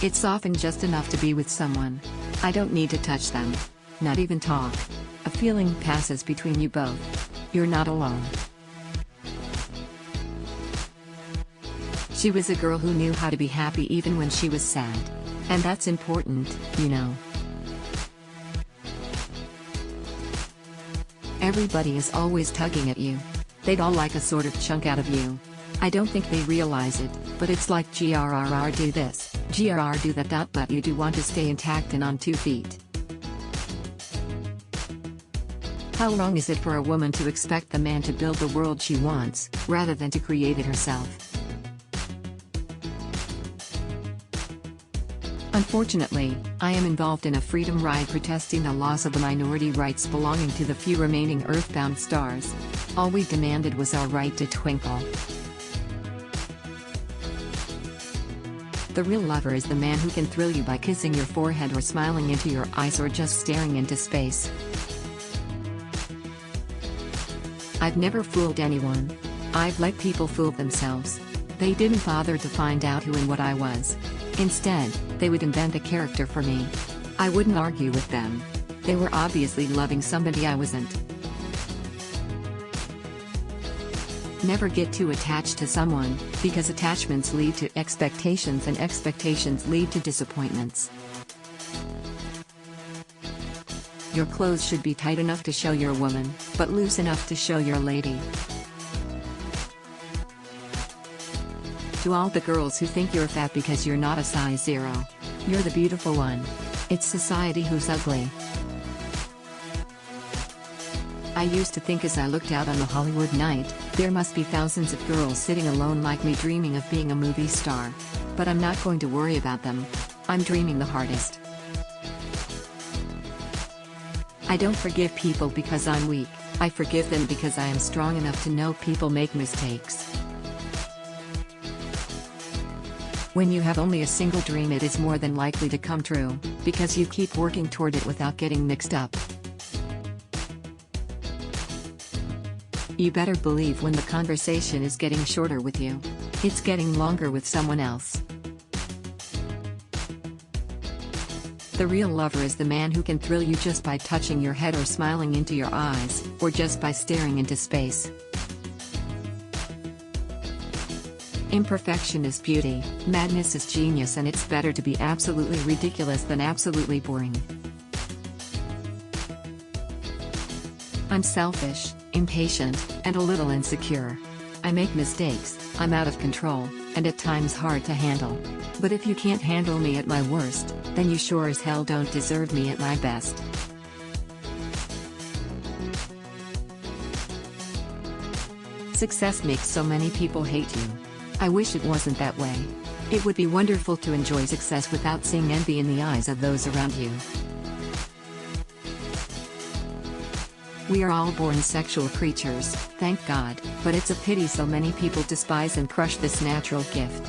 It's often just enough to be with someone. I don't need to touch them. Not even talk. A feeling passes between you both. You're not alone. She was a girl who knew how to be happy even when she was sad. And that's important, you know. Everybody is always tugging at you. They'd all like a sort of chunk out of you. I don't think they realize it, but it's like grrr do this, grrr do that. But you do want to stay intact and on 2 feet. How wrong is it for a woman to expect the man to build the world she wants, rather than to create it herself? Unfortunately, I am involved in a freedom ride protesting the loss of the minority rights belonging to the few remaining earthbound stars. All we demanded was our right to twinkle. The real lover is the man who can thrill you by kissing your forehead or smiling into your eyes or just staring into space. I've never fooled anyone. I've let people fool themselves. They didn't bother to find out who and what I was. Instead, they would invent a character for me. I wouldn't argue with them. They were obviously loving somebody I wasn't. Never get too attached to someone, because attachments lead to expectations and expectations lead to disappointments. Your clothes should be tight enough to show you're a woman, but loose enough to show you're a lady. To all the girls who think you're fat because you're not a size 0. You're the beautiful one. It's society who's ugly. I used to think as I looked out on the Hollywood night, there must be thousands of girls sitting alone like me dreaming of being a movie star. But I'm not going to worry about them. I'm dreaming the hardest. I don't forgive people because I'm weak, I forgive them because I am strong enough to know people make mistakes. When you have only a single dream, it is more than likely to come true, because you keep working toward it without getting mixed up. You better believe when the conversation is getting shorter with you, it's getting longer with someone else. The real lover is the man who can thrill you just by touching your head or smiling into your eyes, or just by staring into space. Imperfection is beauty, madness is genius, and it's better to be absolutely ridiculous than absolutely boring. I'm selfish, impatient, and a little insecure. I make mistakes, I'm out of control, and at times hard to handle. But if you can't handle me at my worst, then you sure as hell don't deserve me at my best. Success makes so many people hate you. I wish it wasn't that way. It would be wonderful to enjoy success without seeing envy in the eyes of those around you. We are all born sexual creatures, thank God, but it's a pity so many people despise and crush this natural gift.